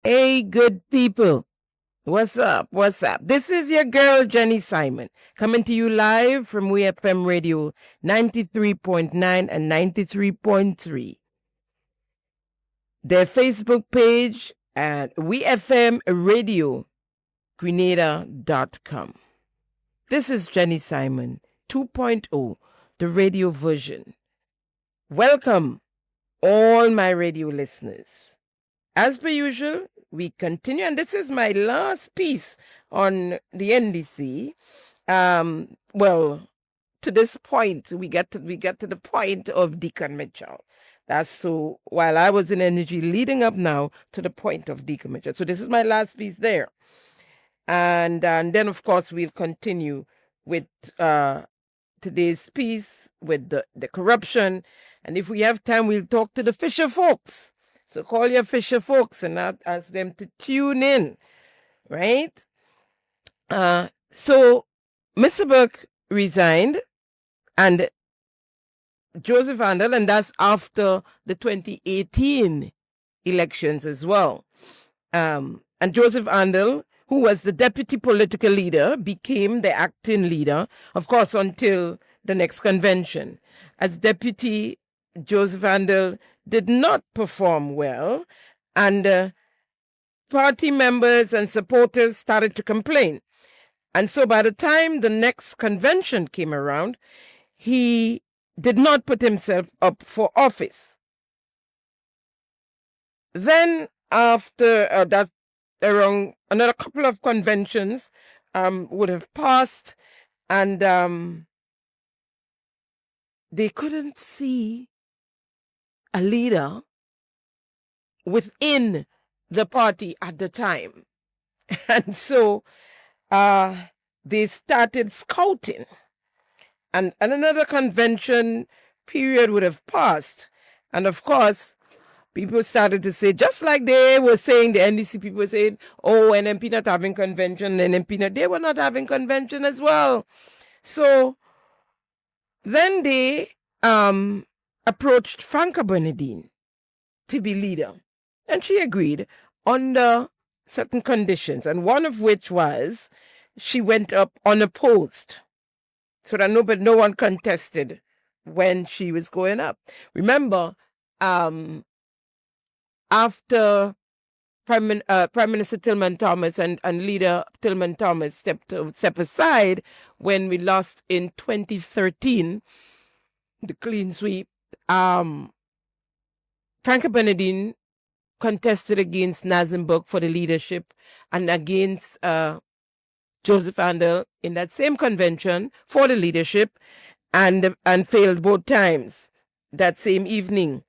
Hey, good people. What's up? What's up? This is your girl, Jenny Simon, coming to you live from WeFM Radio 93.9 and 93.3. Their Facebook page at WeFM Radio Grenada.com. This is Jenny Simon 2.0, the radio version. Welcome, all my radio listeners. As per usual, we continue, and this is my last piece on the NDC. Well, to this point, we get to the point of Deacon Mitchell. That's so. While I was in energy, leading up now to the point of Deacon Mitchell. So this is my last piece there, and then of course we'll continue with today's piece with the corruption, and if we have time, we'll talk to the Fisher folks. So call your Fisher folks and ask them to tune in, right? So Mr. Burke resigned and Joseph Handel, and that's after the 2018 elections as well. And Joseph Handel, who was the deputy political leader, became the acting leader, of course, until the next convention. As deputy, Joseph Handel did not perform well, and party members and supporters started to complain. And so by the time the next convention came around, he did not put himself up for office. Then after that, around another couple of conventions would have passed, and they couldn't see a leader within the party at the time. And so they started scouting. And another convention period would have passed. And of course, people started to say, just like they were saying, the NDC people were saying, oh, NMP not having convention, NMP not, they were not having convention as well. So then they approached Franca Bernardine to be leader. And she agreed under certain conditions, and one of which was she went up unopposed, so that no one contested when she was going up. Remember, after Prime Minister Tillman Thomas and leader Tillman Thomas stepped aside when we lost in 2013, the clean sweep, Franca Bernardine contested against Nazim Burke for the leadership and against Joseph Handel in that same convention for the leadership, and failed both times that same evening.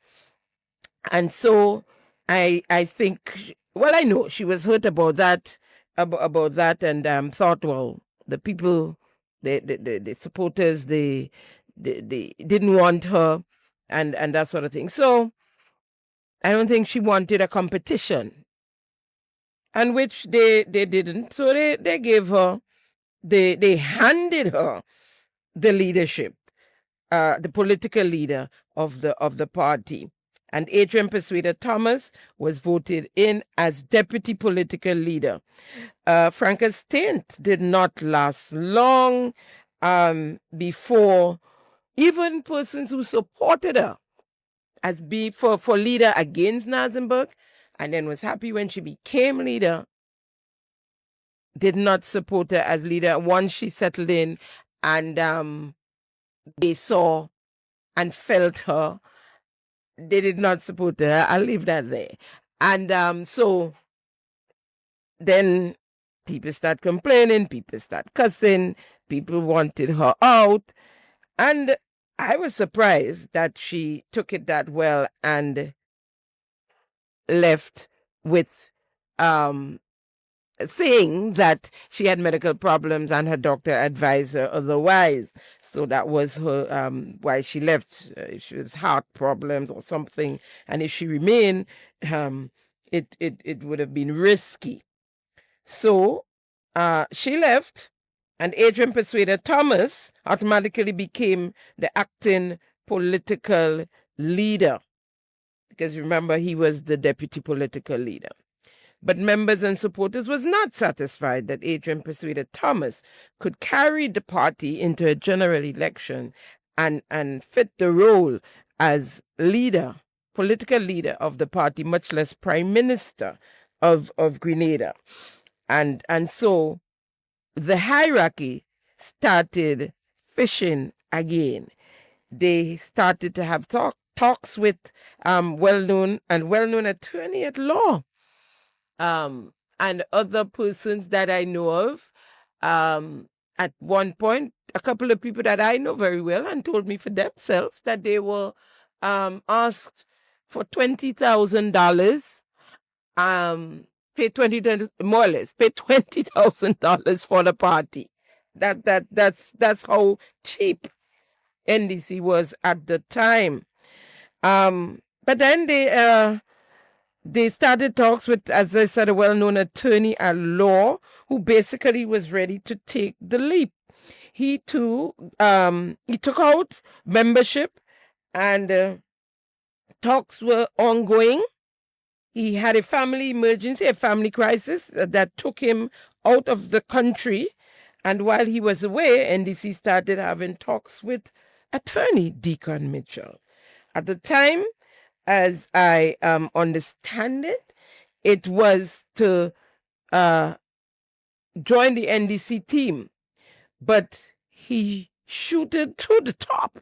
And so I think, well, I know she was hurt about that, and thought, well, the people, the supporters, they didn't want her, and that sort of thing. So I don't think she wanted a competition, and which they didn't. So they gave her, they handed her the leadership, the political leader of the party. And Adrian Persuader Thomas was voted in as deputy political leader. Franca's stint did not last long before even persons who supported her as for leader against Nazim Burke, and then was happy when she became leader, did not support her as leader once she settled in and they saw and felt her. They did not support her. I'll leave that there. And so then people start complaining, people start cussing, people wanted her out. And I was surprised that she took it that well and left with saying that she had medical problems and her doctor advised her otherwise. So that was her why she left. She was heart problems or something, and if she remained, it would have been risky. So she left, and Adrian Persuader Thomas automatically became the acting political leader, because remember, he was the deputy political leader. But members and supporters was not satisfied that Adrian persuaded Thomas could carry the party into a general election and fit the role as leader, political leader of the party, much less prime minister of Grenada. And so the hierarchy started fishing again. They started to have talks with well-known attorney at law and other persons that I know of. At one point, a couple of people that I know very well and told me for themselves that they were asked for $20,000, more or less, pay $20,000 for the party. That's how cheap NDC was at the time. But then they started talks with, as I said, a well-known attorney at law who basically was ready to take the leap. He too, he took out membership, and talks were ongoing. He had a family emergency, a family crisis that took him out of the country. And while he was away, NDC started having talks with attorney Deacon Mitchell. At the time, as I understand it, it was to join the NDC team, but he shooted to the top.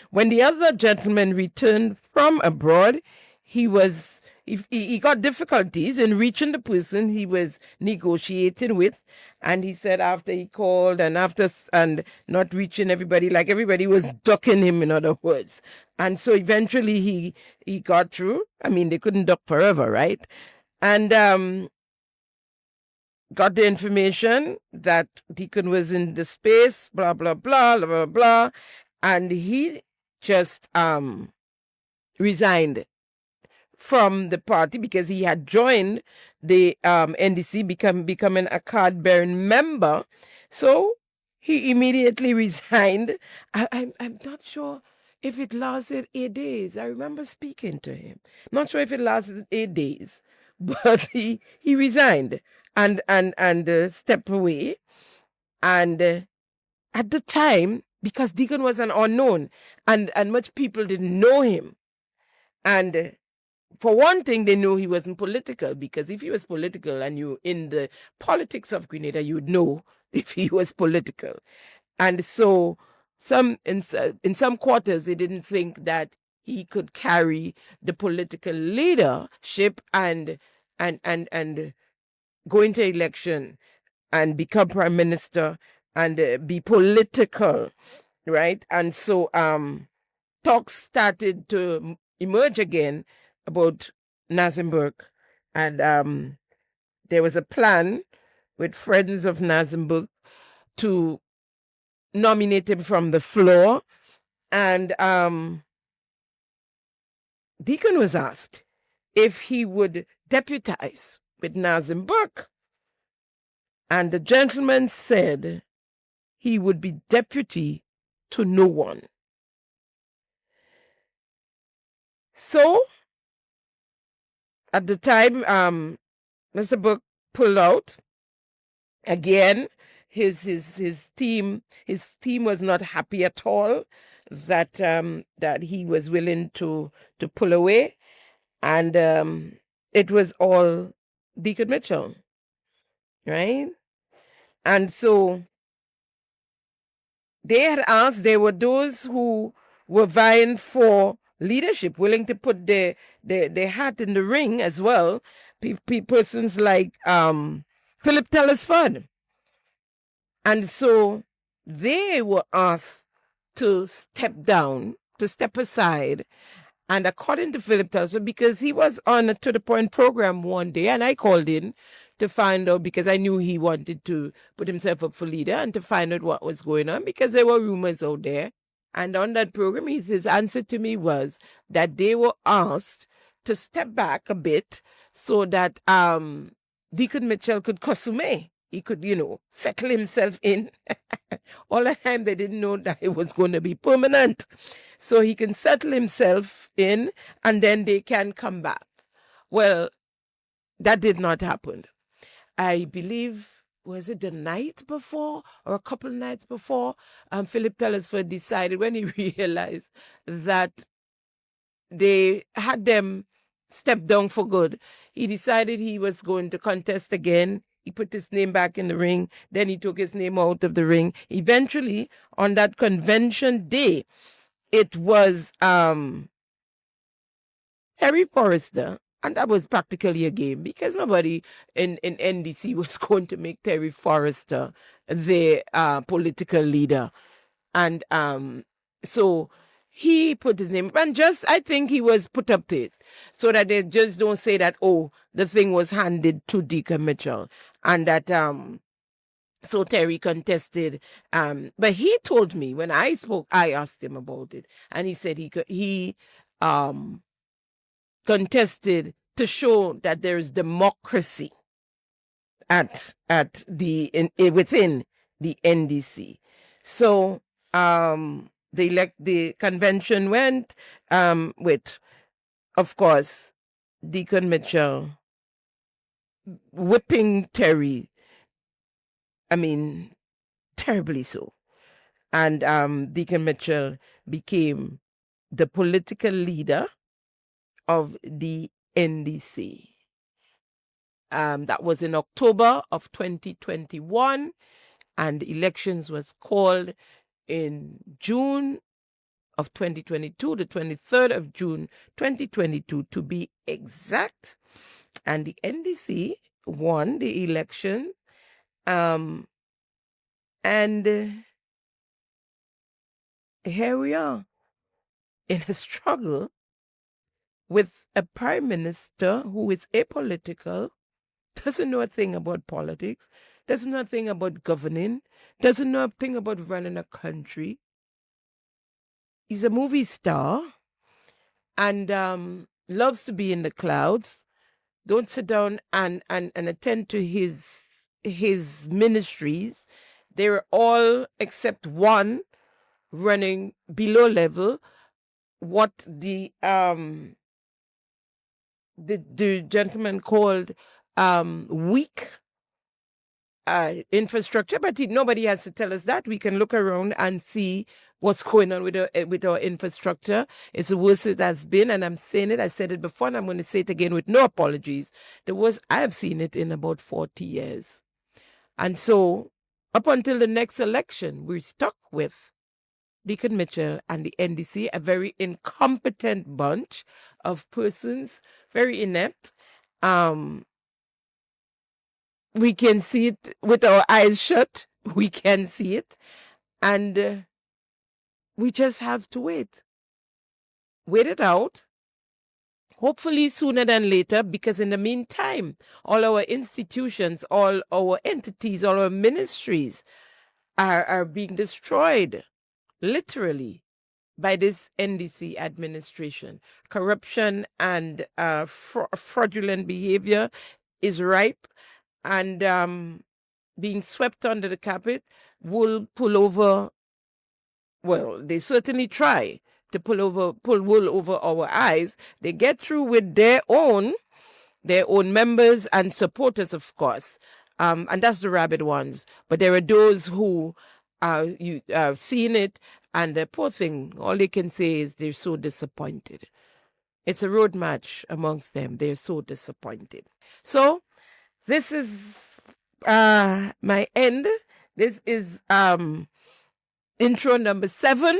When the other gentleman returned from abroad, he got difficulties in reaching the person he was negotiating with. And he said after he called and not reaching everybody, like everybody was ducking him, in other words. And so eventually he got through. I mean, they couldn't duck forever, right? And got the information that Deacon was in the space, blah, blah, blah, blah, blah, blah. And he just resigned from the party because he had joined the NDC, becoming a card-bearing member. So he immediately resigned. I'm not sure if it lasted 8 days. I remember speaking to him. Not sure if it lasted 8 days, but he resigned and stepped away. And at the time, because Deacon was an unknown and much people didn't know him, and for one thing, they knew he wasn't political, because if he was political and you in the politics of Grenada, you would know if he was political. And so in some quarters, they didn't think that he could carry the political leadership and go into election and become prime minister and be political, right? And so talks started to emerge again about Nazim Burke, and there was a plan with friends of Nazim Burke to nominate him from the floor, and Deacon was asked if he would deputize with Nazim Burke, and the gentleman said he would be deputy to no one. So at the time, Mr. Burke pulled out. Again, his team was not happy at all that he was willing to pull away, and it was all Deacon Mitchell, right? And so they had asked. There were those who were vying for leadership, willing to put their hat in the ring as well. Persons like Philip Telesford. And so they were asked to step down, to step aside. And according to Philip Telesford, because he was on a To The Point program one day, and I called in to find out, because I knew he wanted to put himself up for leader, and to find out what was going on, because there were rumors out there. And on that program, his answer to me was that they were asked to step back a bit so that Deacon Mitchell could consume. He could, settle himself in. All the time they didn't know that it was going to be permanent. So he can settle himself in, and then they can come back. Well, That did not happen. I believe, was it the night before or a couple nights before, Philip Telesford decided, when he realized that they had them step down for good, he decided he was going to contest again. He put his name back in the ring. Then he took his name out of the ring. Eventually, on that convention day, it was Harry Forrester. And that was practically a game because nobody in NDC was going to make Terry Forrester the political leader. And so he put his name, and just, I think he was put up to it so that they just don't say that, oh, the thing was handed to Deacon Mitchell, and that so Terry contested. But he told me when I spoke, I asked him about it, and he said he contested to show that there is democracy at the within the NDC. So the convention went with, of course, Deacon Mitchell whipping Terry. I mean, terribly so. And Deacon Mitchell became the political leader of the NDC. That was in October of 2021, and elections was called in June of 2022, the 23rd of June 2022 to be exact. And the NDC won the election. And here we are in a struggle with a prime minister who is apolitical, doesn't know a thing about politics, doesn't know a thing about governing, doesn't know a thing about running a country. He's a movie star and loves to be in the clouds. Don't sit down and attend to his ministries. They're all except one running below level. What the gentleman called weak infrastructure, but nobody has to tell us that. We can look around and see what's going on with our infrastructure. It's the worst it has been, and I'm saying it. I said it before, and I'm going to say it again with no apologies. The worst I have seen it in about 40 years. And so, up until the next election, we're stuck with Deacon Mitchell and the NDC, a very incompetent bunch of persons, very inept. We can see it with our eyes shut. We can see it. And we just have to wait. Wait it out. Hopefully sooner than later, because in the meantime, all our institutions, all our entities, all our ministries are being destroyed, literally, by this NDC administration. Corruption and fraudulent behavior is ripe, and being swept under the carpet will pull over. Well, they certainly try to pull wool over our eyes. They get through with their own members and supporters, of course, and that's the rabid ones. But there are those who you seen it, and the poor thing, all they can say is they're so disappointed. It's a road match amongst them. They're so disappointed. So this is my end. This is intro number 7,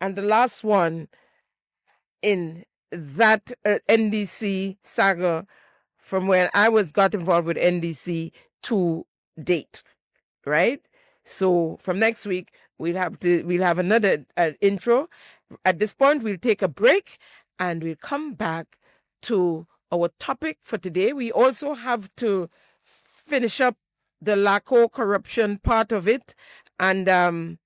and the last one in that NDC saga from when I got involved with NDC to date, right? So from next week we'll have another intro. At this point, we'll take a break and we'll come back to our topic for today. We also have to finish up the LACO corruption part of it, and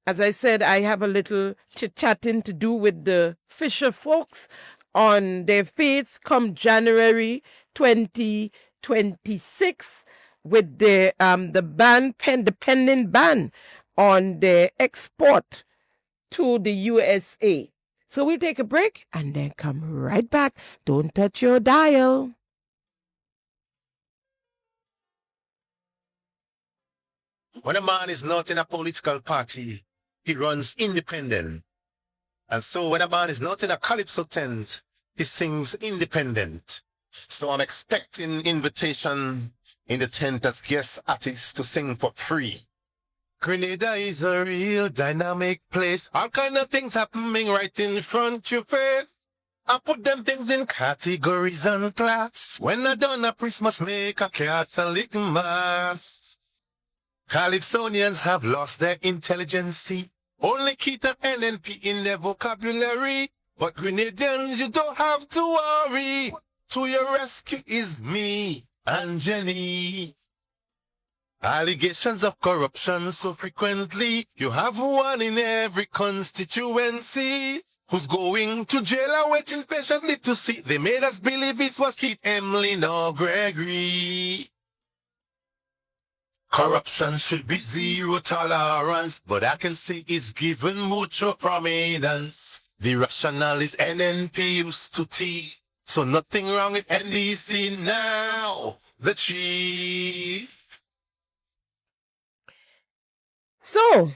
as I said, I have a little chit-chatting to do with the Fisher folks on their faith come January 2026 with the pending ban on the export to the USA. So we'll take a break and then come right back. Don't touch your dial. When a man is not in a political party, he runs independent. And so when a man is not in a calypso tent, he sings independent. So I'm expecting invitation in the tent as guest artists to sing for free. Grenada is a real dynamic place. All kind of things happening right in front your face. I put them things in categories and class. When I done a priest must make a Catholic mass. Calypsonians have lost their intelligence. Only Keith and NNP in their vocabulary. But Grenadians, you don't have to worry. To your rescue is me and Jenny. Allegations of corruption so frequently. You have one in every constituency. Who's going to jail and waiting patiently to see. They made us believe it was Keith, Emily, or Gregory. Corruption should be zero tolerance, but I can see it's given mucho prominence. The rationale is NNP used to T, so nothing wrong with NDC now. The chief. So,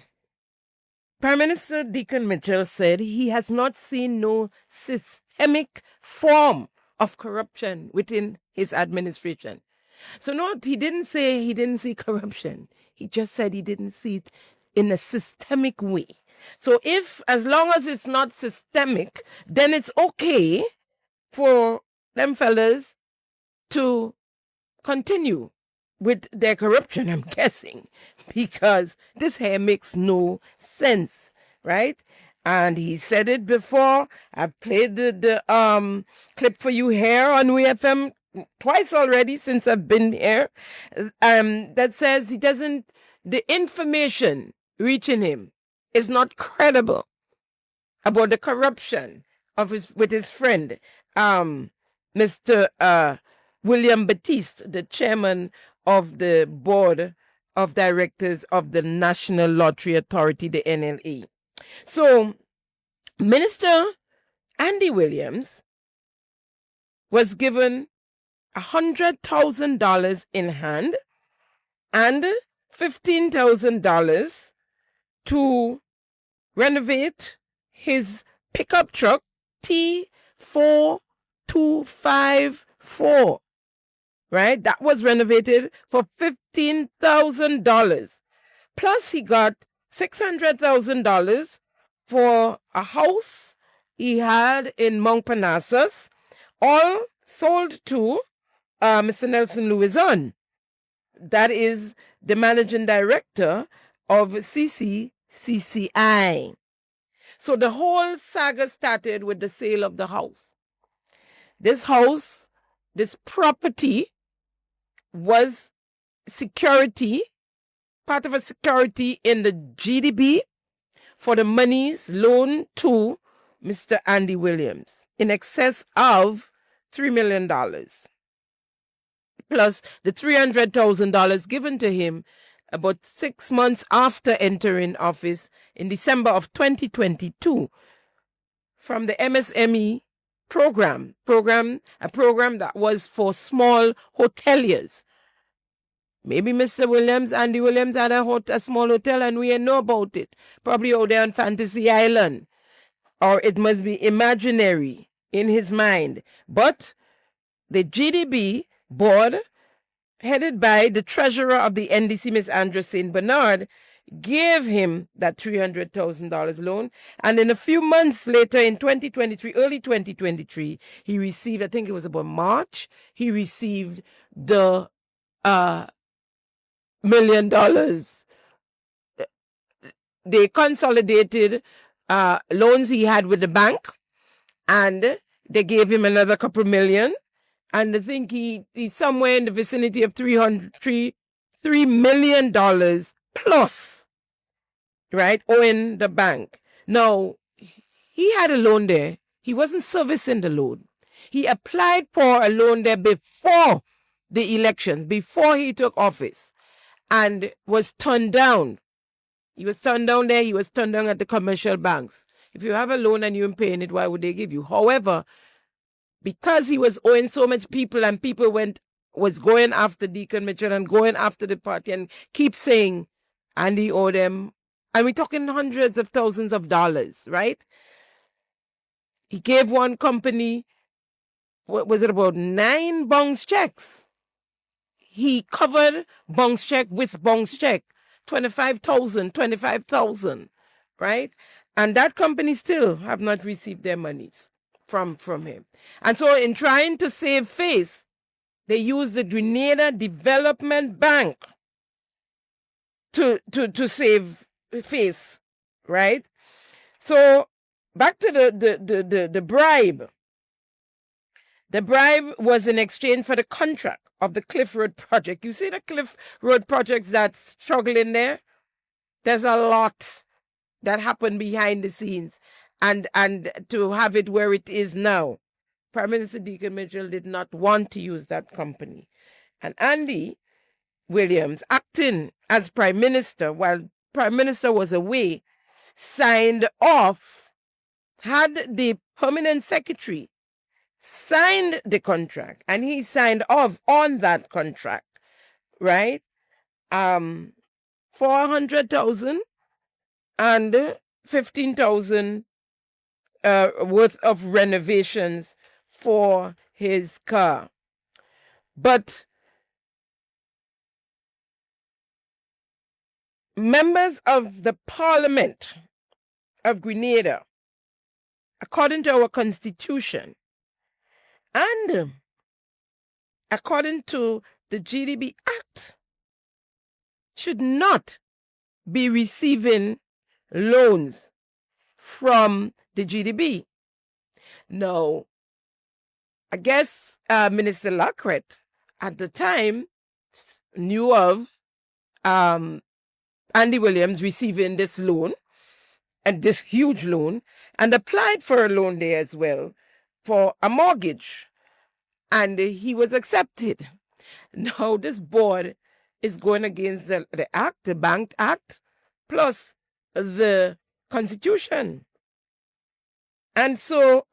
Prime Minister Deacon Mitchell said he has not seen no systemic form of corruption within his administration. So no, he didn't say he didn't see corruption. He just said he didn't see it in a systemic way. So as long as it's not systemic, then it's okay for them fellas to continue with their corruption, I'm guessing, because this here makes no sense, right? And he said it before. I played the clip for you here on WeFM twice already since I've been here, that says the information reaching him is not credible about the corruption with his friend, Mr. William Batiste, the chairman of the board of directors of the National Lottery Authority, the NLA. So, Minister Andy Williams was given $100,000 in hand and $15,000 to renovate his pickup truck T4254. Right? That was renovated for $15,000. Plus, he got $600,000 for a house he had in Mount Parnassus, all sold to Mr. Nelson Louison. That is the managing director of CCCCI. So the whole saga started with the sale of the house. This house, this property, was security, part of a security in the GDB for the monies loaned to Mr. Andy Williams in excess of $3 million. Plus the $300,000 given to him about 6 months after entering office in December of 2022 from the MSME program, a program that was for small hoteliers. Maybe Mr. Williams, Andy Williams, had a small hotel and we didn't know about it. Probably out there on Fantasy Island. Or it must be imaginary in his mind. But the GDB board, headed by the treasurer of the NDC, Ms. Andrea St. Bernard, gave him that $300,000 loan. And then a few months later in 2023, early 2023, he received, I think it was about March, he received the $1 million. They consolidated loans he had with the bank, and they gave him another couple million. And I think he's somewhere in the vicinity of $3 million plus, right, owing the bank. Now, he had a loan there. He wasn't servicing the loan. He applied for a loan there before the election, before he took office, and was turned down. He was turned down there. He was turned down at the commercial banks. If you have a loan and you're paying it, why would they give you? However, because he was owing so much people and people was going after Deacon Mitchell and going after the party and keep saying and he owed them, and we're talking hundreds of thousands of dollars, right? He gave one company, what was it, about 9 bounce checks. He covered bounce check with bounce check, 25,000, right? And that company still have not received their monies from him. And so in trying to save face, they used the Grenada Development Bank to save face, right? So back to the bribe. The bribe was in exchange for the contract of the Cliff Road project. You see the Cliff Road projects that's struggling there? There's a lot that happened behind the scenes. And to have it where it is now, Prime Minister Deacon Mitchell did not want to use that company. And Andy Williams, acting as Prime Minister while Prime Minister was away, signed off, had the permanent secretary signed the contract, and he signed off on that contract, right? 400,000 and 15,000 worth of renovations for his car. But members of the Parliament of Grenada, according to our constitution and according to the GDB Act, should not be receiving loans from the GDB. Now, I guess Minister Lacrette at the time knew of Andy Williams receiving this loan, and this huge loan, and applied for a loan there as well for a mortgage, and he was accepted. Now this board is going against the act, the Bank Act, plus the Constitution. And so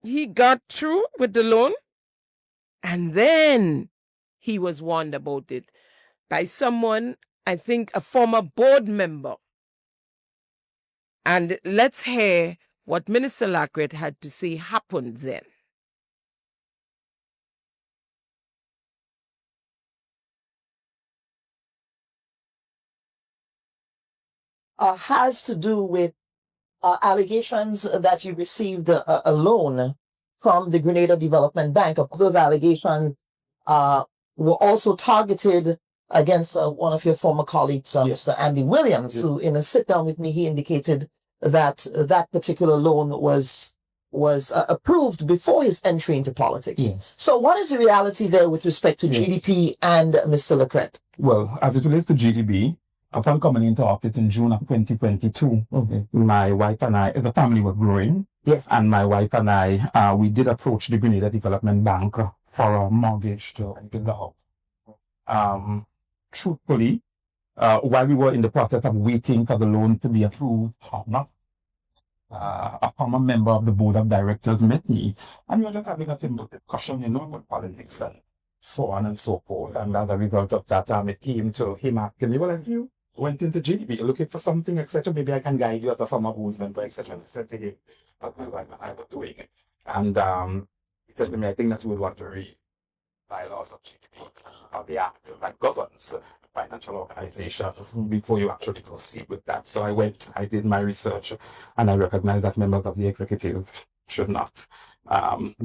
he got through with the loan, and then he was warned about it by someone, I think a former board member. And let's hear what Minister Lacrette had to say happened then. Has to do with allegations that you received a loan from the Grenada Development Bank. Of course, those allegations were also targeted against one of your former colleagues, Mr. Andy Williams, who in a sit-down with me, he indicated that that particular loan was approved before his entry into politics. Yes. So what is the reality there with respect to Yes. GDP and Mr. Lacrette? Well, as it relates to GDB, upon coming into office in June of 2022, my wife and I, the family was growing. Yes. And my wife and I, we did approach the Grenada Development Bank for a mortgage to build the house. Truthfully, while we were in the process of waiting for the loan to be approved, a former member of the board of directors met me, and we were just having a simple discussion, about politics and so on and so forth. And as a result of that, it came to him asking me, well, if you went into GDB, you're looking for something, etc., maybe I can guide you as a former board member, etc. I said to him, I was doing it. And he said to me, I think that you would want to read bylaws of GDB, of the act that governs financial organization before you actually proceed with that. So I went, I did my research, and I recognized that members of the executive should not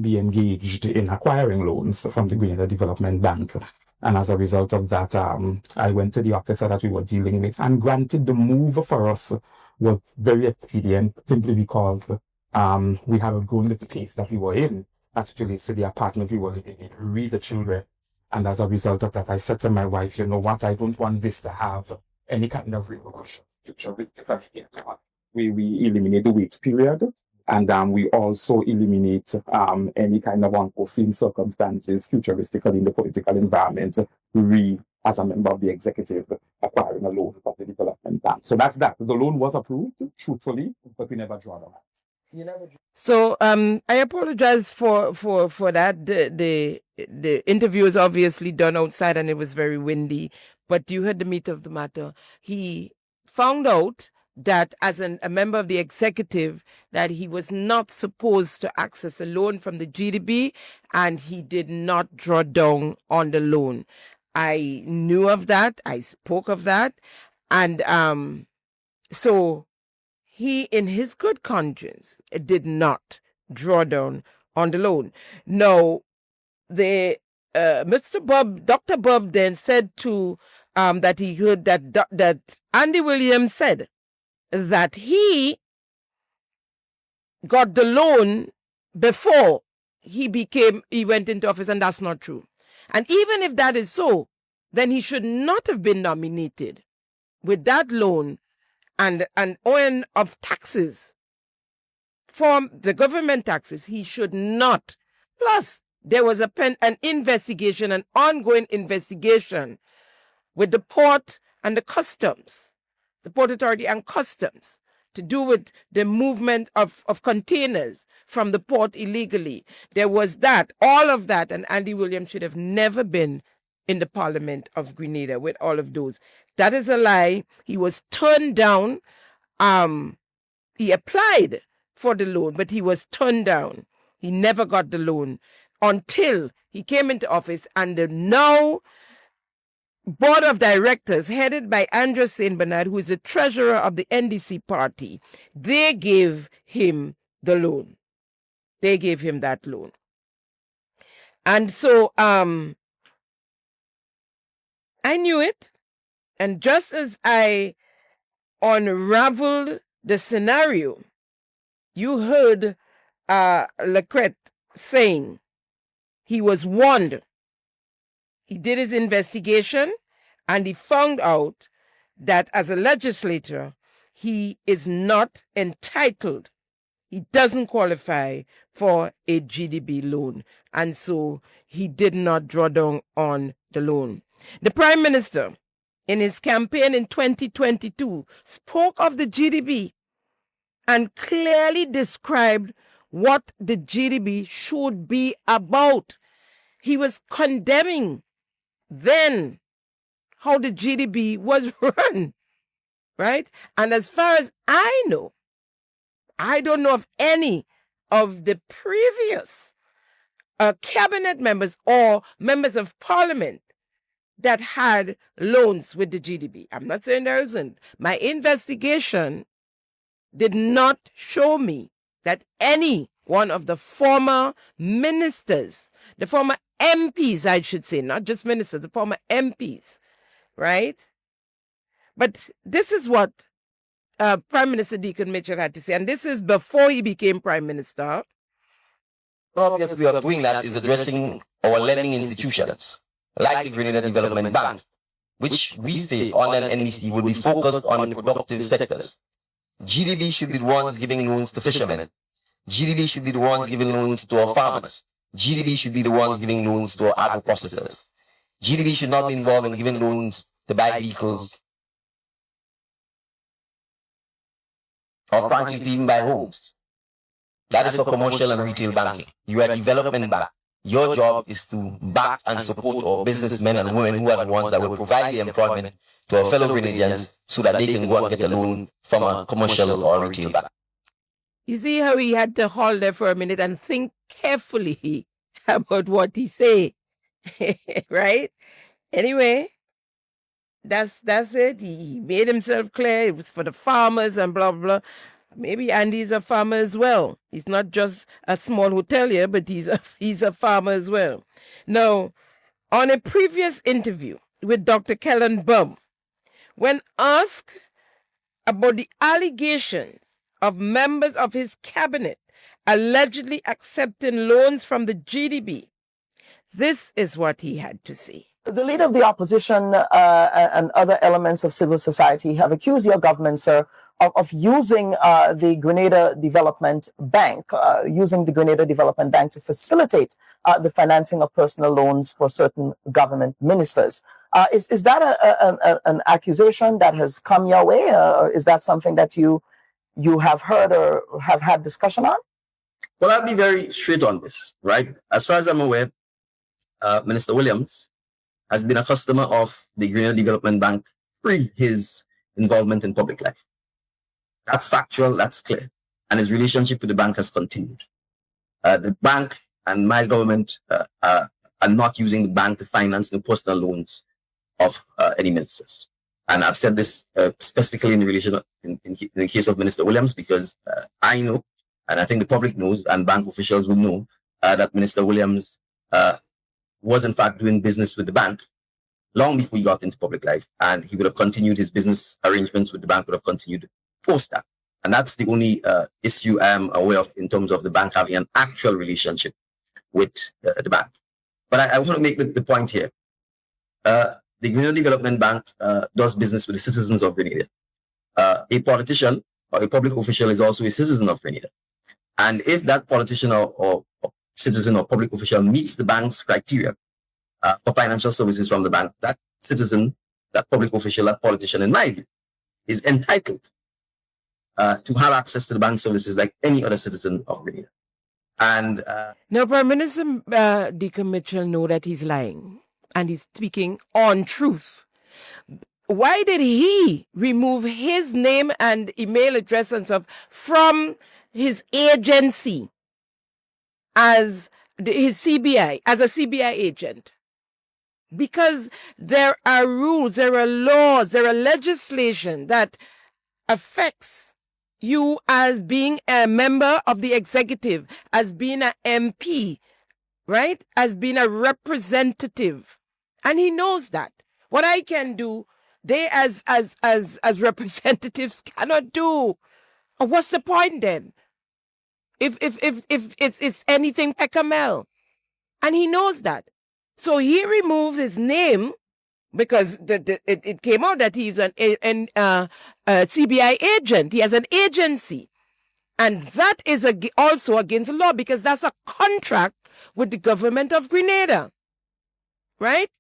be engaged in acquiring loans from the Grenada Development Bank. And as a result of that, I went to the officer that we were dealing with, and granted, the move for us was very expedient, simply because we had outgrown the place that we were in, as it relates to the apartment we were living in, read the children. And as a result of that, I said to my wife, you know what, I don't want this to have any kind of repercussion. We eliminate the wait period, and we also eliminate any kind of unforeseen circumstances futuristically in the political environment, as a member of the executive, acquiring a loan from the development bank. So that's that. The loan was approved, truthfully, but we never draw the line. So I apologize for that. The interview is obviously done outside and it was very windy, but you heard the meat of the matter. He found out that as a member of the executive, that he was not supposed to access a loan from the GDB, and he did not draw down on the loan. I knew of that. I spoke of that. And so he, in his good conscience, did not draw down on the loan. Now, Mr. Bob, Dr. Bob then said to that he heard that Andy Williams said that he got the loan before he went into office, and that's not true. And even if that is so, then he should not have been nominated with that loan and an owing of taxes from the government taxes. He should not. Plus, there was an investigation, an ongoing investigation with the port and the customs, the Port Authority and customs, to do with the movement of containers from the port illegally. There was that, all of that, and Andy Williams should have never been in the Parliament of Grenada with all of those. That is a lie. He was turned down. He applied for the loan, but he was turned down. He never got the loan until he came into office, and the now board of directors headed by Andrew St. Bernard, who is the treasurer of the NDC party, they gave him the loan. They gave him that loan. And so I knew it. And just as I unraveled the scenario, you heard Lecret saying he was warned. He did his investigation, and he found out that as a legislator, he is not entitled. He doesn't qualify for a GDB loan. And so he did not draw down on the loan. The Prime Minister, in his campaign in 2022, spoke of the GDB and clearly described what the GDB should be about. He was condemning then how the GDB was run, right? And as far as I know, I don't know of any of the previous cabinet members or members of parliament that had loans with the GDB. I'm not saying there isn't. My investigation did not show me that any one of the former ministers, the former MPs, I should say, not just ministers, the former MPs, right? But this is what Prime Minister Deacon Mitchell had to say, and this is before he became Prime Minister. Obvious way of doing that is addressing our lending institutions, like the Grenada Development Bank, which we say on an NDC will be focused on productive sectors. GDB should be the ones giving loans to fishermen. GDB should be the ones giving loans to our farmers. GDB should be the ones giving loans to our agro-processors. GDB should not be involved in giving loans to buy vehicles or frankly to even buy homes. That is for commercial and retail banking. You are a development bank. Your job is to back and support our businessmen and women who are the ones that will provide the employment to our fellow Grenadians so that they can go and get a loan from a commercial or retail bank. You see how he had to hold there for a minute and think carefully about what he say, right? Anyway, that's it. He made himself clear. It was for the farmers and blah, blah. Maybe Andy's a farmer as well. He's not just a small hotelier, but he's a farmer as well. Now, on a previous interview with Dr. Kellen Bum, when asked about the allegations of members of his cabinet allegedly accepting loans from the GDB, this is what he had to say. The leader of the opposition and other elements of civil society have accused your government, sir, of using the Grenada Development Bank, to facilitate the financing of personal loans for certain government ministers. Is that an accusation that has come your way? Or is that something that you have heard or have had discussion on? Well, I'll be very straight on this, right? As far as I'm aware, Minister Williams has been a customer of the Grenada Development Bank pre his involvement in public life. That's factual, that's clear. And his relationship with the bank has continued. The bank and my government are not using the bank to finance the personal loans of any ministers. And I've said this specifically in relation in the case of Minister Williams, because I know, and I think the public knows, and bank officials will know, that Minister Williams was in fact doing business with the bank long before he got into public life, and he would have continued his business arrangements with the bank, would have continued post that. And that's the only issue I am aware of in terms of the bank having an actual relationship with the bank. But I want to make the point here. The Grenada Development Bank does business with the citizens of Grenada. A politician or a public official is also a citizen of Grenada. And if that politician or citizen or public official meets the bank's criteria for financial services from the bank, that citizen, that public official, that politician, in my view, is entitled to have access to the bank services like any other citizen of Grenada. And now, Prime Minister Deacon Mitchell know that he's lying and he's speaking on truth. Why did he remove his name and email address and stuff from his agency as his CBI, as a CBI agent? Because there are rules, there are laws, there are legislation that affects you as being a member of the executive, as being an MP, right? As being a representative. And he knows that. What I can do, they as representatives cannot do. What's the point then? If it's anything Pecamel. And he knows that. So he removes his name because it came out that he's an CBI agent. He has an agency. And that is also against the law because that's a contract with the government of Grenada. Right?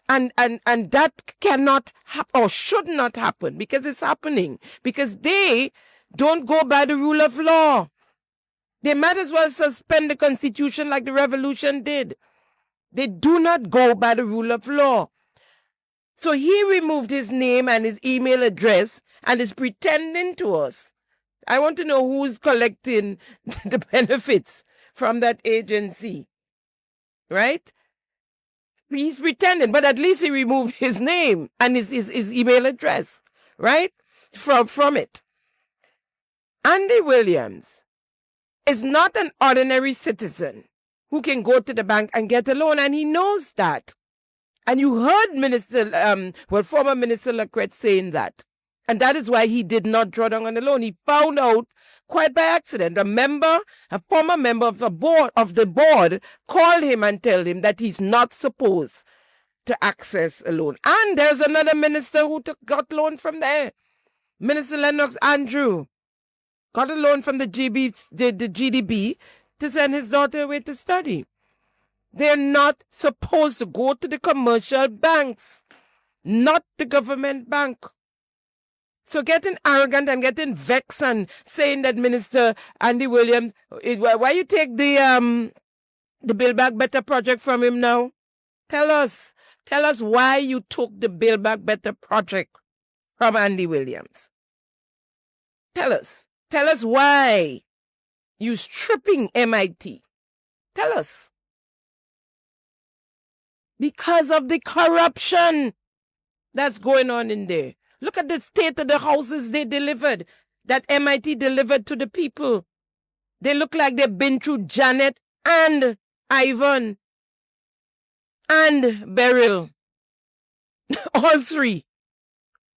And that cannot happen or should not happen because it's happening. Because they don't go by the rule of law. They might as well suspend the Constitution like the revolution did. They do not go by the rule of law. So he removed his name and his email address and is pretending to us. I want to know who's collecting the benefits from that agency. Right? He's pretending, but at least he removed his name and his email address, right? From it. Andy Williams is not an ordinary citizen who can go to the bank and get a loan, and he knows that. And you heard former Minister Lacrette saying that. And that is why he did not draw down on the loan. He found out quite by accident. A former member of the board called him and told him that he's not supposed to access a loan. And there's another minister who got loan from there. Minister Lennox Andrew got a loan from the GDB to send his daughter away to study. They're not supposed to go to the commercial banks, not the government bank. So getting arrogant and getting vexed and saying that Minister Andy Williams, why you take the Build Back Better project from him now? Tell us why you took the Build Back Better project from Andy Williams. Tell us why you stripping MIT. Tell us. Because of the corruption that's going on in there. Look at the state of the houses they delivered, that MIT delivered to the people. They look like they've been through Janet and Ivan and Beryl. All three.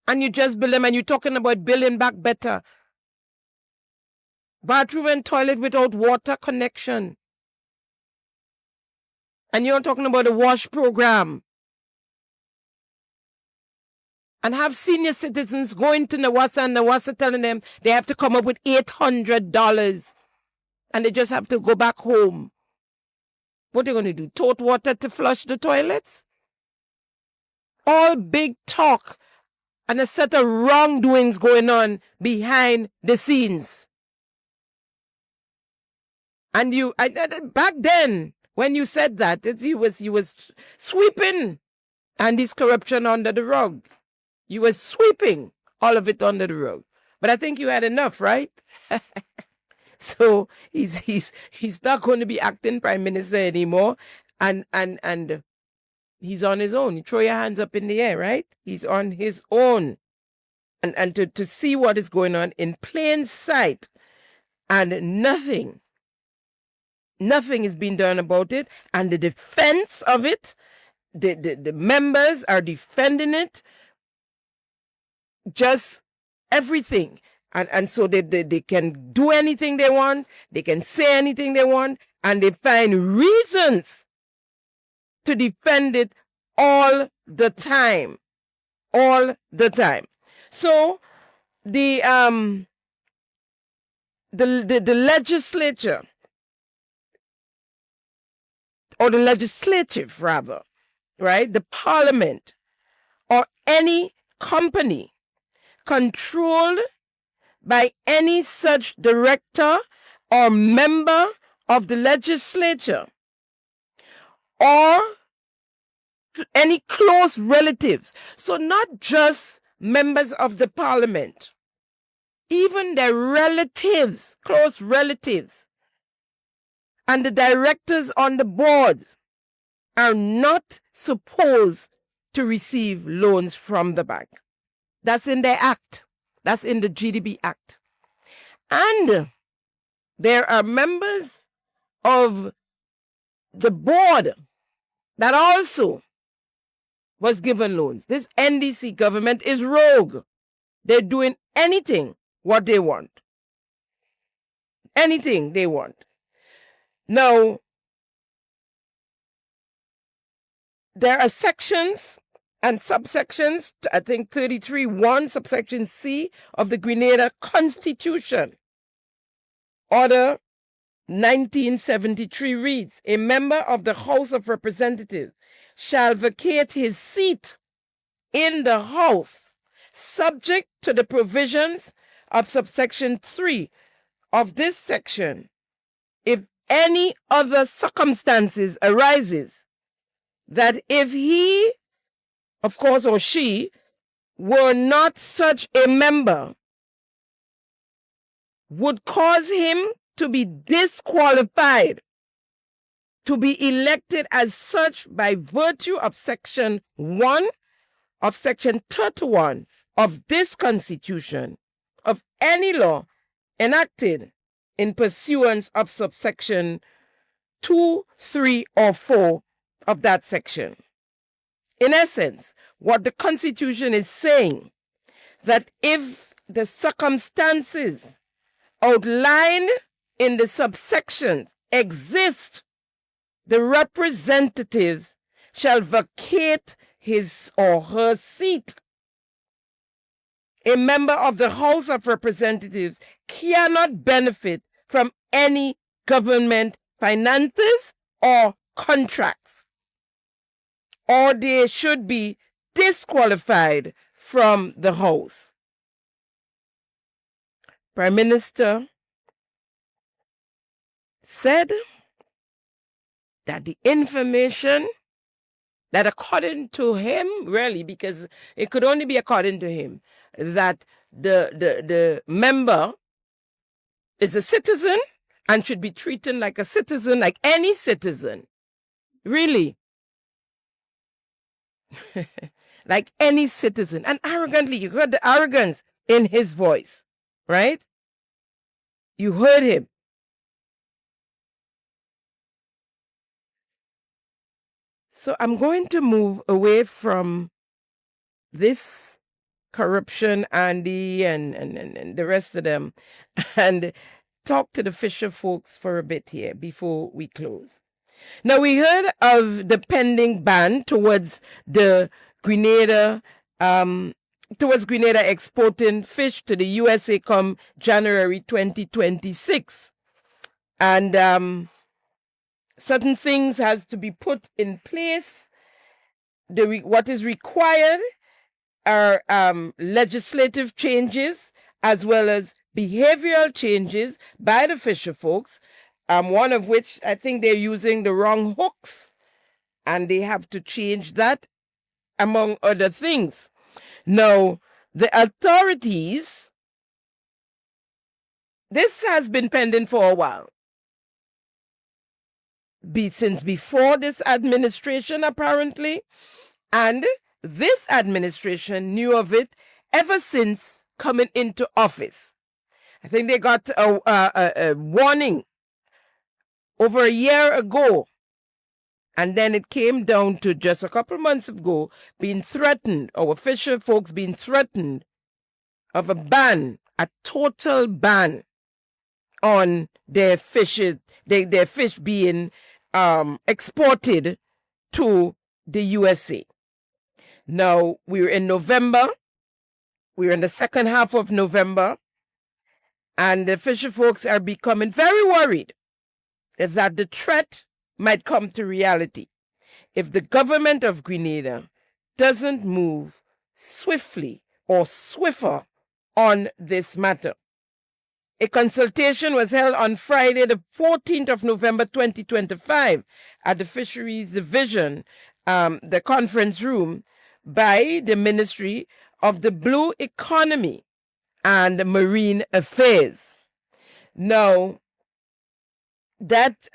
And you just build them and you're talking about building back better. Bathroom and toilet without water connection. And you're talking about a wash program. And have senior citizens going to Nawasa and Nawasa telling them they have to come up with $800 and they just have to go back home. What are they going to do? Tote water to flush the toilets? All big talk and a set of wrongdoings going on behind the scenes. And back then, when you said that, you was sweeping and his corruption under the rug. You were sweeping all of it under the rug. But I think you had enough, right? So he's not going to be acting prime minister anymore, and he's on his own. You throw your hands up in the air, right? He's on his own. And to see what is going on in plain sight, and nothing is being done about it, and the defense of it, the members are defending it, just everything. And so they can do anything they want, they can say anything they want, and they find reasons to defend it all the time. All the time. So the legislature, or the legislative rather, right? The parliament or any company controlled by any such director or member of the legislature or any close relatives. So not just members of the parliament, even their relatives, close relatives, and the directors on the boards are not supposed to receive loans from the bank. That's in their act. That's in the GDB Act. And there are members of the board that also was given loans. This NDC government is rogue. They're doing anything what they want. Anything they want. Now, there are sections and subsections, I think 33(1), subsection C of the Grenada Constitution. Order 1973 reads, a member of the House of Representatives shall vacate his seat in the House, subject to the provisions of subsection 3 of this section, if any other circumstances arises that if he, of course, or she, were not such a member, would cause him to be disqualified to be elected as such by virtue of section 1 of section 31 of this Constitution, of any law enacted in pursuance of subsection 2, 3, or 4 of that section. In essence, what the Constitution is saying, that if the circumstances outlined in the subsections exist, the representatives shall vacate his or her seat. A member of the House of Representatives cannot benefit from any government finances or contracts, or they should be disqualified from the House. Prime Minister said that the information that according to him, really, because it could only be according to him, that the member is a citizen and should be treated like a citizen, like any citizen. Really. Like any citizen. And arrogantly, you heard the arrogance in his voice, right? You heard him. So I'm going to move away from this corruption, Andy, and the rest of them, and talk to the Fisher folks for a bit here before we close. Now, we heard of the pending ban towards the Grenada, exporting fish to the USA come January 2026. And certain things has to be put in place. What is required are legislative changes as well as behavioral changes by the fisher folks, one of which I think they're using the wrong hooks, and they have to change that among other things. Now, the authorities, this has been pending for a while. Since before this administration, apparently, and this administration knew of it ever since coming into office. I think they got a warning over a year ago, and then it came down to just a couple months ago being threatened, our fisher folks being threatened of a ban, a total ban on their fish being exported to the USA. Now, we're in November. We're in the second half of November. And the fisher folks are becoming very worried that the threat might come to reality if the government of Grenada doesn't move swiftly or swifter on this matter. A consultation was held on Friday, the 14th of November, 2025, at the Fisheries Division, the conference room, by the Ministry of the Blue Economy and Marine Affairs. Now, that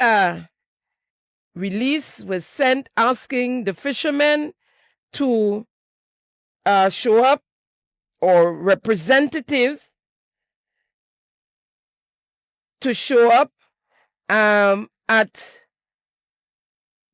release was sent asking the fishermen to show up, or representatives to show up at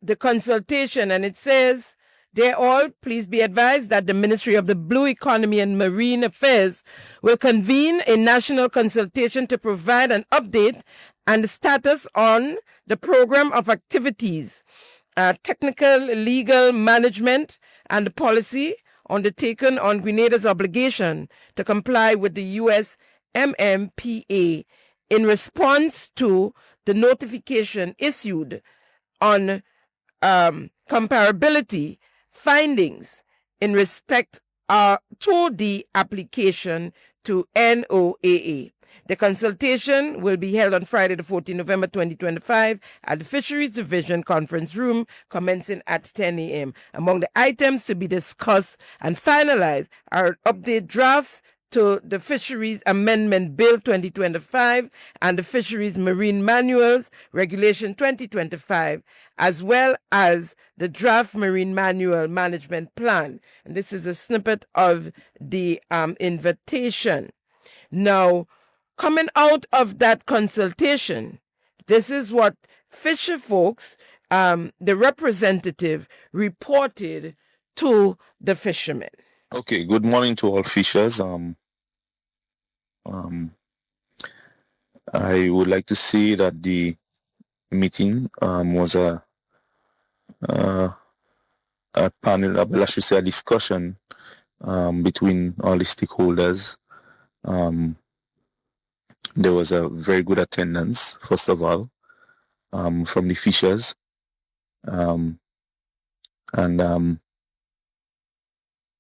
the consultation. And it says, they all, please be advised that the Ministry of the Blue Economy and Marine Affairs will convene a national consultation to provide an update and status on the program of activities, technical, legal, management, and policy undertaken on Grenada's obligation to comply with the U.S. MMPA in response to the notification issued on comparability findings in respect to the application to NOAA. The consultation will be held on Friday, the 14th November 2025 at the Fisheries Division Conference Room, commencing at 10 a.m. Among the items to be discussed and finalized are update drafts to the Fisheries Amendment Bill 2025 and the Fisheries Marine Manuals Regulation 2025, as well as the Draft Marine Manual Management Plan. And this is a snippet of the invitation. Now, coming out of that consultation, this is what fisher folks, the representative, reported to the fishermen. Okay, good morning to all fishers. I would like to say that the meeting was a panel, I should say a discussion between all the stakeholders. There was a very good attendance, first of all, from the fishers. And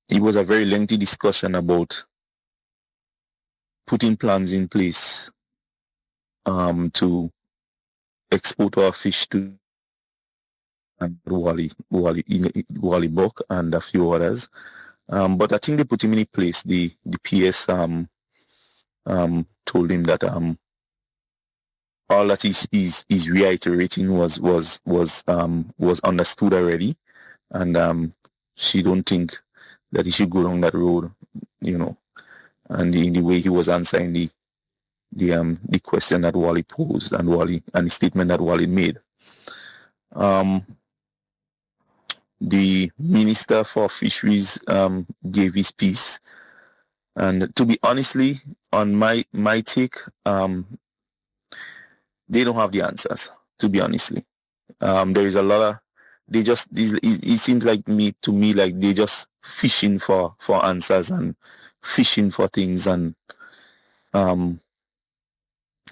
it was a very lengthy discussion about putting plans in place to export our fish to Wally Buck and a few others. But I think they put him in place. The PS told him that all that he's reiterating was understood already, and she don't think that he should go down that road, you know. And the way he was answering the question that Wally posed and the statement that Wally made. The Minister for Fisheries gave his piece, and to be honestly, on my take, they don't have the answers. To be honestly, there is a lot of it seems like to me like they just fishing for answers and fishing for things, and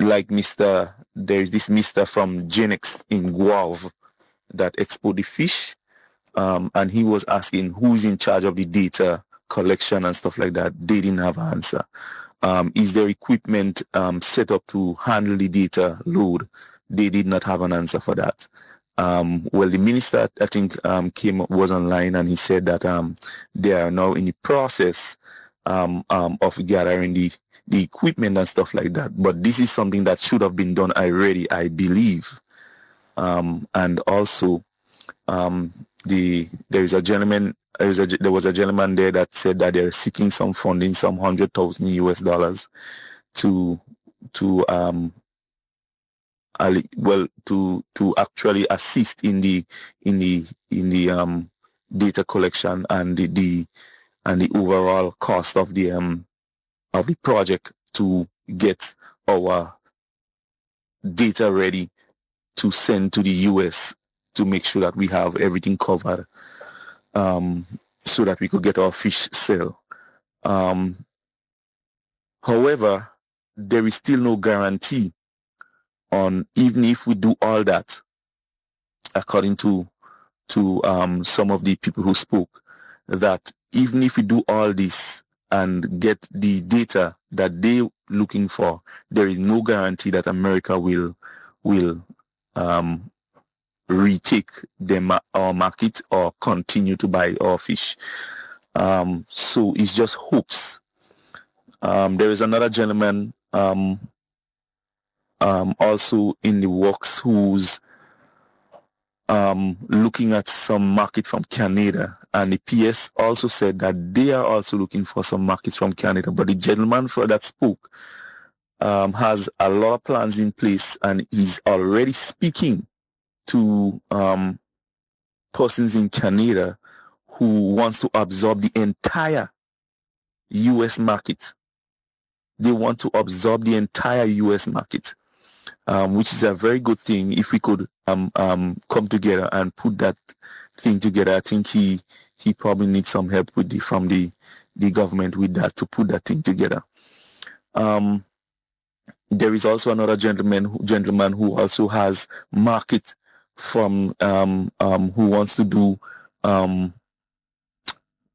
like there's this Mr. from Genex in Guave that export the fish, and he was asking who's in charge of the data collection and stuff like that. They didn't have an answer. Is there equipment set up to handle the data load? They did not have an answer for that. well, the minister, I think, was online, and he said that they are now in the process of gathering the equipment and stuff like that. But this is something that should have been done already, I believe. And also, there was a gentleman there that said that they're seeking some funding, some $100,000 to actually assist in the data collection and the overall cost of the project to get our data ready to send to the US to make sure that we have everything covered, so that we could get our fish sale. However, there is still no guarantee on, even if we do all that, according to some of the people who spoke, that even if we do all this and get the data that they're looking for, there is no guarantee that America will retake our market or continue to buy our fish. So it's just hopes. There is another gentleman also in the works who's looking at some market from Canada, and the PS also said that they are also looking for some markets from Canada. But the gentleman that spoke has a lot of plans in place, and he's already speaking to persons in Canada who wants to absorb the entire U.S. market. They want to absorb the entire U.S. market, which is a very good thing. If we could come together and put that thing together, I think he probably needs some help from the government with that, to put that thing together. There is also another gentleman who also has market from who wants to do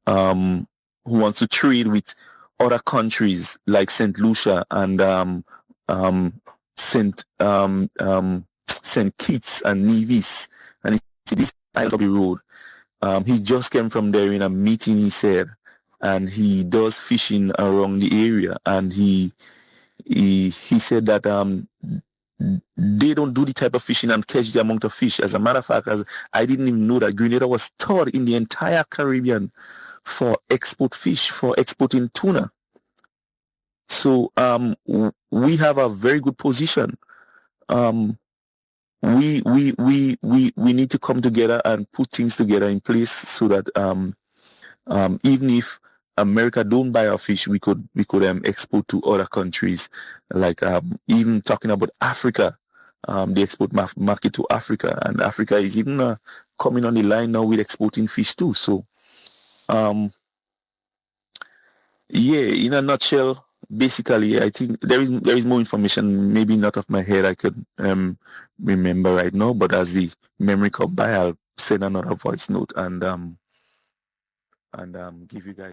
who wants to trade with other countries like St. Lucia and St. Kitts and Nevis, and this side of the road. He just came from there in a meeting, he said, and he does fishing around the area, and he said that they don't do the type of fishing and catch the amount of fish. As a matter of fact, I didn't even know that Grenada was third in the entire Caribbean for export fish, for exporting tuna. So we have a very good position. We need to come together and put things together in place so that even if America don't buy our fish, we could export to other countries, like even talking about Africa, the export market to Africa, and Africa is even coming on the line now with exporting fish too. So yeah, in a nutshell, basically, I think there is more information, maybe not off my head I could remember right now, but as the memory comes by, I'll send another voice note and give you guys.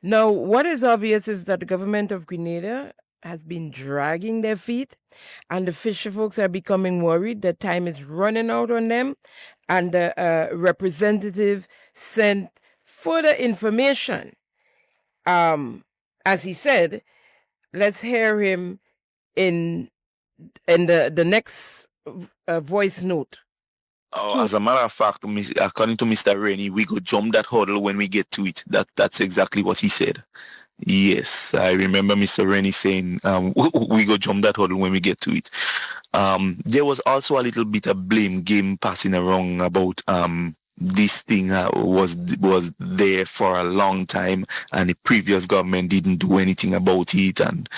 Now, what is obvious is that the government of Grenada has been dragging their feet, and the fisher folks are becoming worried that time is running out on them, and the representative sent further information. As he said, let's hear him in the next voice note. As a matter of fact, according to Mr. Rennie, we go jump that hurdle when we get to it. That's exactly what he said. Yes, I remember Mr. Rennie saying we go jump that hurdle when we get to it. There was also a little bit of blame game passing around about this thing was there for a long time, and the previous government didn't do anything about it, and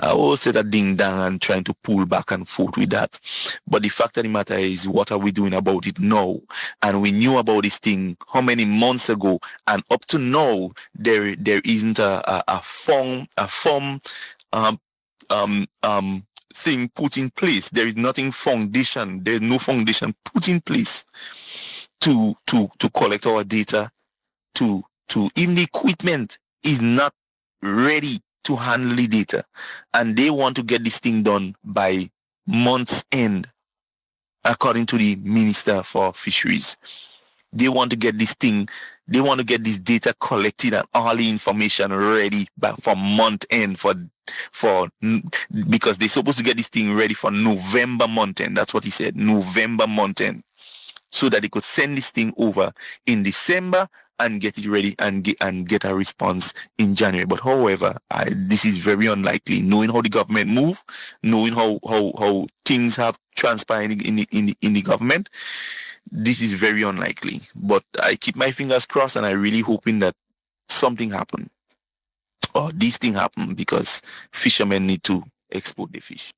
I always said a ding dang and trying to pull back and forth with that. But the fact of the matter is, what are we doing about it now? And we knew about this thing how many months ago, and up to now there isn't a firm thing put in place. There is nothing foundation. There's no foundation put in place to collect our data, to even the equipment is not ready to handle the data, and they want to get this thing done by month's end. according to the Minister for Fisheries. They want to get this data collected and all the information ready for month end because they're supposed to get this thing ready for November month end. That's what he said, November month end, so that they could send this thing over in December and get it ready and get a response in January. But however, this is very unlikely, knowing how the government move, knowing how things have transpired in the government. This is very unlikely, but I keep my fingers crossed and I really hoping that something happen or this thing happen because fishermen need to export the fish.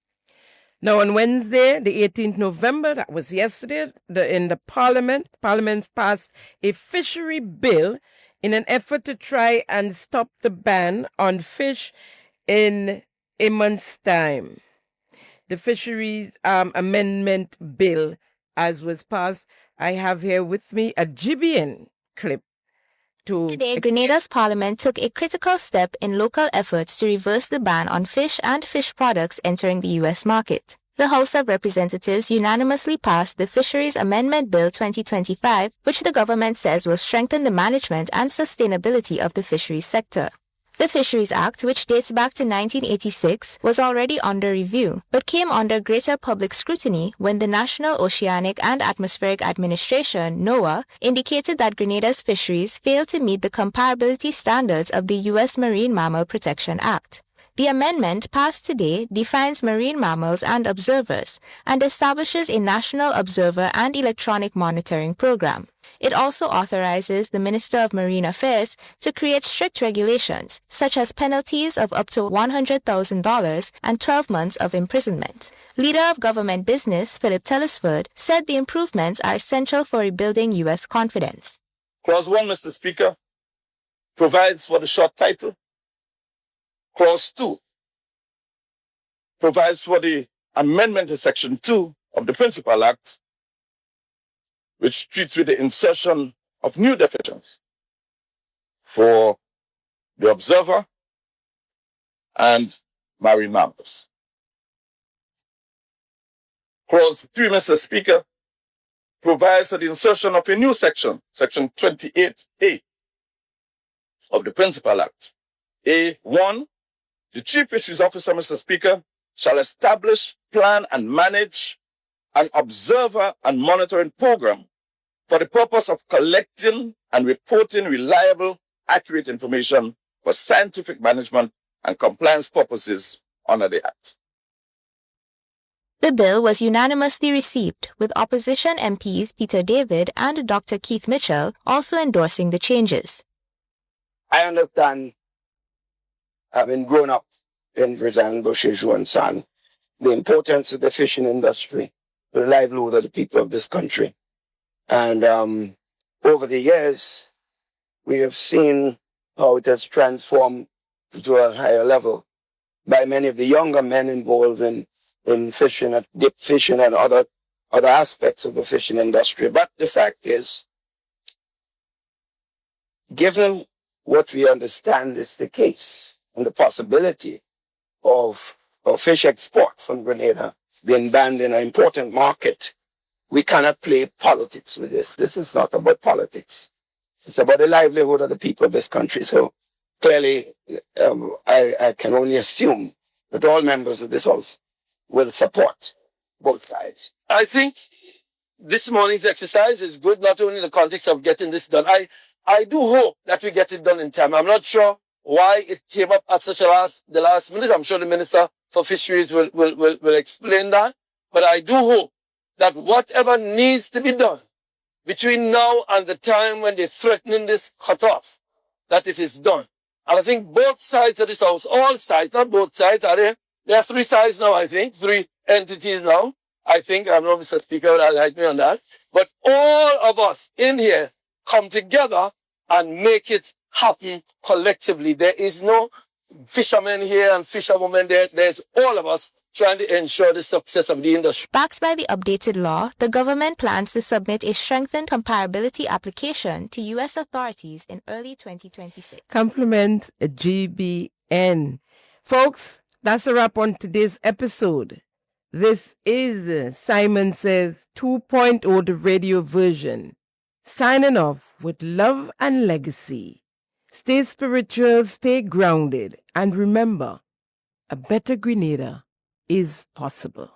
Now, on Wednesday, the 18th November, that was yesterday, in the Parliament passed a fishery bill in an effort to try and stop the ban on fish in a month's time. The Fisheries Amendment Bill, as was passed, I have here with me a GBN clip. Today, Grenada's parliament took a critical step in local efforts to reverse the ban on fish and fish products entering the U.S. market. The House of Representatives unanimously passed the Fisheries Amendment Bill 2025, which the government says will strengthen the management and sustainability of the fisheries sector. The Fisheries Act, which dates back to 1986, was already under review, but came under greater public scrutiny when the National Oceanic and Atmospheric Administration, NOAA, indicated that Grenada's fisheries failed to meet the comparability standards of the U.S. Marine Mammal Protection Act. The amendment passed today defines marine mammals and observers and establishes a national observer and electronic monitoring program. It also authorizes the Minister of Marine Affairs to create strict regulations, such as penalties of up to $100,000 and 12 months of imprisonment. Leader of Government Business, Philip Telesford, said the improvements are essential for rebuilding U.S. confidence. Clause 1, Mr. Speaker, provides for the short title. Clause 2 provides for the amendment to Section 2 of the Principal Act, which treats with the insertion of new definitions for the observer and marine mammals. Clause 3, Mr. Speaker, provides for the insertion of a new section, Section 28A of the Principal Act. A1, the Chief Fisheries Officer, Mr. Speaker, shall establish, plan, and manage an observer and monitoring program for the purpose of collecting and reporting reliable, accurate information for scientific management and compliance purposes under the Act. The bill was unanimously received, with opposition MPs Peter David and Dr. Keith Mitchell also endorsing the changes. I understand, having grown up in Brazil, Bosheju and San, the importance of the fishing industry for the livelihood of the people of this country. And over the years, we have seen how it has transformed to a higher level by many of the younger men involved in fishing, dip fishing and other aspects of the fishing industry. But the fact is, given what we understand is the case and the possibility of fish export from Grenada being banned in an important market, we cannot play politics with this. This is not about politics. It's about the livelihood of the people of this country. So clearly, I can only assume that all members of this House will support both sides. I think this morning's exercise is good, not only in the context of getting this done. I do hope that we get it done in time. I'm not sure why it came up at the last minute. I'm sure the Minister for Fisheries will explain that. But I do hope that whatever needs to be done between now and the time when they're threatening this cutoff, that it is done. And I think both sides of this House, all sides, not both sides, are there? There are three sides now, I think, three entities now. I think, I'm not Mr. Speaker, will like me on that. But all of us in here come together and make it happen collectively. There is no fishermen here and fisherwomen there. There's all of us trying to ensure the success of the industry. Backed by the updated law, the government plans to submit a strengthened comparability application to U.S. authorities in early 2026. Compliment GBN. Folks, that's a wrap on today's episode. This is Simon Says 2.0, the radio version. Signing off with love and legacy. Stay spiritual, stay grounded, and remember, a better Grenada is possible.